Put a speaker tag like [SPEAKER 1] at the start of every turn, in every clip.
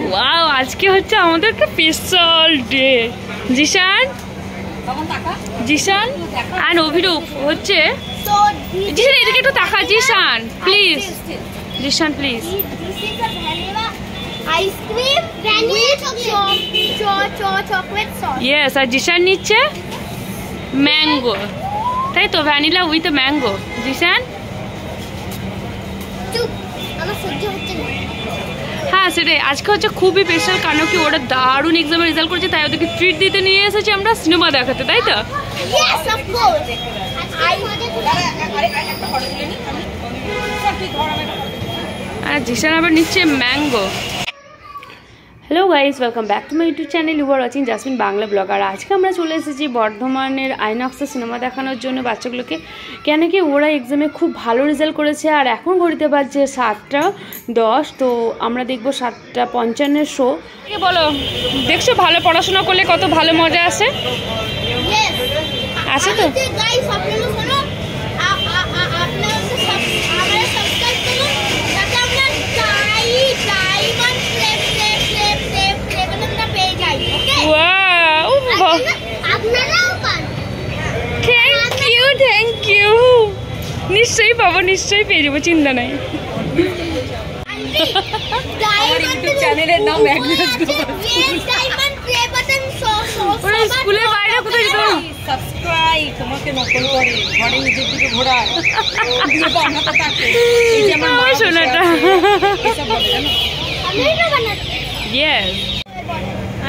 [SPEAKER 1] Wow, আজকে হচ্ছে আমাদের একটা স্পেশাল ডে। জিশান আর অভিরূপ হচ্ছে। জিশান এদিকে একটু তাকা। Zeeshan please, Zeeshan please.
[SPEAKER 2] Ice cream chocolate sauce.
[SPEAKER 1] Yes, আর জিশান নিচ্ছে ম্যাঙ্গো, তাই তো? Vanilla with mango. জিশান হ্যাঁ সেটাই। আজকে হচ্ছে খুবই স্পেশাল, কারণ কি ওরা দারুণ এক্সামের রেজাল্ট করেছে, তাই ওদেরকে ট্রিট দিতে নিয়ে এসেছি আমরা সিনেমা দেখাতে, তাই তো? আর জিশান আবার নিচ্ছে mango. Hello guys, welcome back to my YouTube channel. You are watching Jasmine Bangla blog. আর আজকে আমরা চলে এসেছি বর্ধমানের আইনক্সে সিনেমা দেখানোর জন্য বাচ্চাগুলোকে, কেন কি ওরা এক্সামে খুব ভালো রেজাল্ট করেছে। আর এখন ঘড়িতে বাজছে 7:10, তো আমরা দেখবো 7:55 শো। বলো, দেখছো ভালো পড়াশোনা করলে কত ভালো মজা আসে? আছে তো? Thank you. নিশ্চয়ই পাবো, নিশ্চয়ই পেয়ে যাবো, চিন্তা নাই। স্কুলের বাইরে কোথায় যেত?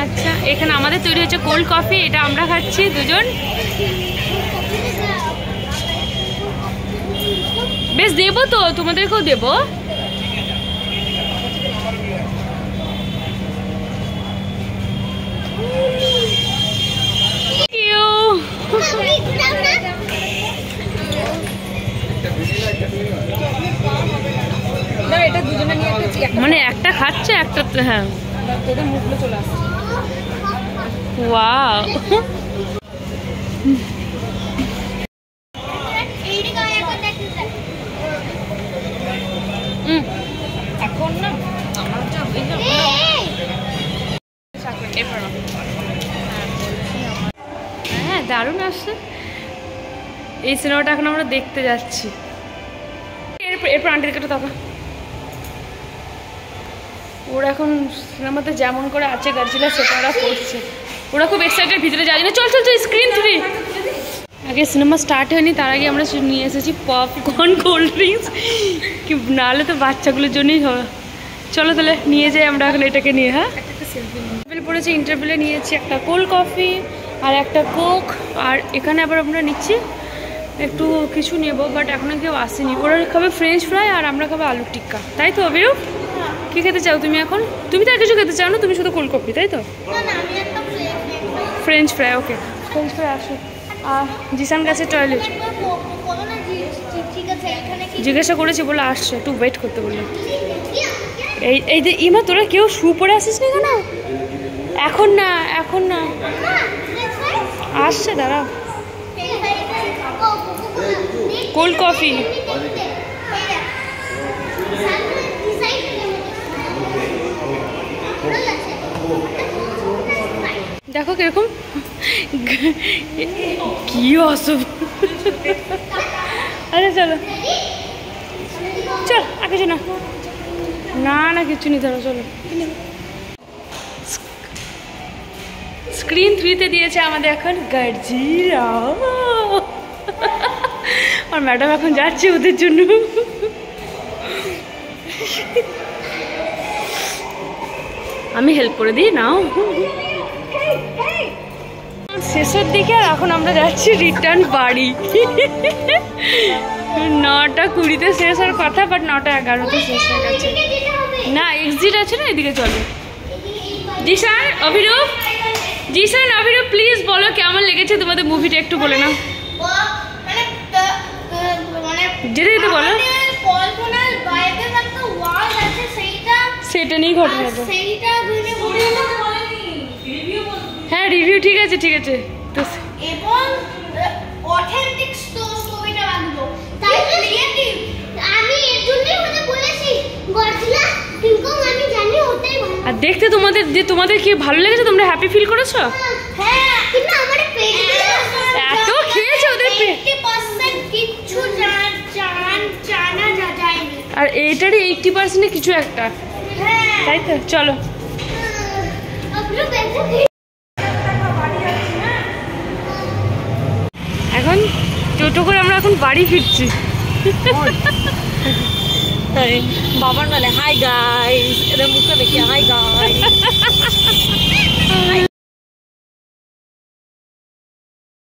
[SPEAKER 1] আচ্ছা, এখানে আমাদের তৈরি হচ্ছে কোল্ড কফি, এটা আমরা খাচ্ছি দুজন। বেশ দেবো তো, তোমাদেরকেও দেবো। মানে একটা খাচ্ছে, একটা হ্যাঁ। ওয়াও, হ্যাঁ দারুণ আসছে। এই সিনেমাটা এখন আমরা দেখতে যাচ্ছি। এরপর আন্টির কাছে তখন ওরা এখন সিনেমাতে যেমন করে আছে গার্জিলা সেটা ওরা করছে। ওরা খুব এক্সাইটেড, ভিতরে যাওয়ার জন্য। চল চল চল, স্ক্রিন 3। আগে সিনেমা স্টার্ট হয়নি, তার আগে আমরা নিয়ে এসেছি পপকর্ন, কোল্ড ড্রিঙ্কস, কি নাহলে তো বাচ্চাগুলোর জন্যই হবে। চলো তাহলে নিয়ে যাই আমরা এখন এটাকে নিয়ে। হ্যাঁ পড়েছি, ইন্টারভিউলে নিয়েছি একটা কোল্ড কফি আর একটা কোক। আর এখানে আবার আমরা নিচ্ছি একটু কিছু নেব, বাট এখনও কেউ আসেনি। ওরা খাবে ফ্রেঞ্চ ফ্রাই আর আমরা খাবো আলু টিক্কা, তাই তো? অভিরূপ কী খেতে চাও তুমি এখন? তুমি তো আর কিছু খেতে চাও না, তুমি শুধু কোল্ড কফি, তাই তো? ফ্রেঞ্চ ফ্রাই, ওকে ফ্রেঞ্চ ফ্রাই আসো। আর জিসান গেছে টয়লেট, জিজ্ঞাসা করেছি বলে আসছে, একটু ওয়েট করতে বললো। এই যে ইমা, তোরা কেউ শু পরে আসিস নি কেন? এখন না, এখন না, আসছে, দাঁড়াও। কোল্ড কফি দেখো কিরকম, কি অসুখ। আচ্ছা চলো, চল আর কিছু না, না না কিছু নি, ধরো চলো। স্ক্রিন 3-তে দিয়েছে আমাদের এখন গার্জিরা। আর ম্যাডাম এখন যাচ্ছে ওদের জন্য। আমি হেল্প করে দিই, নাও। শেষের দিকে, আর এখন আমরা যাচ্ছি রিটার্ন বাড়ি। 9:20-তে শেষ হওয়ার কথা, বাট 9:11-তে শেষ হয়ে গেছে। না এক্সিট আছে না, এদিকে চলো। জিশান, অভিরূপ, জিশান, অভিরূপ প্লিজ বলো কেমন লেগেছে তোমাদের মুভিটা, একটু বলে না। যেতে যেতে বলো। সেটা নিয়ে ঘটনা, হ্যাঁ রিভিউ ঠিক আছে, ঠিক আছে।
[SPEAKER 2] এবং অথেন্টিক স্টোরিটা বানাবো, তাই ক্রিয়েটিভ। আমি এর জন্যই বলেছি গডজিলা, কিন্তু আমি জানি ওটাই ভালো।
[SPEAKER 1] আর দেখতে তোমাদের কি ভালো লেগেছে? তোমরা হ্যাপি ফিল করেছো?
[SPEAKER 2] হ্যাঁ, কিন্তু আমার পেটে
[SPEAKER 1] এত খেয়েছে ওদের
[SPEAKER 2] 80% কিচ্ছু জানা যায়নি।
[SPEAKER 1] আর এইটারই 80% কিছু একটা,
[SPEAKER 2] হ্যাঁ,
[SPEAKER 1] তাই তো? চলো
[SPEAKER 2] আমরা বেঁচে
[SPEAKER 1] এখন টোটো করে আমরা এখন বাড়ি ফিরছি।
[SPEAKER 3] বাবার মানে হাই গাইস, এরা মুখে দেখি হাই গাইস।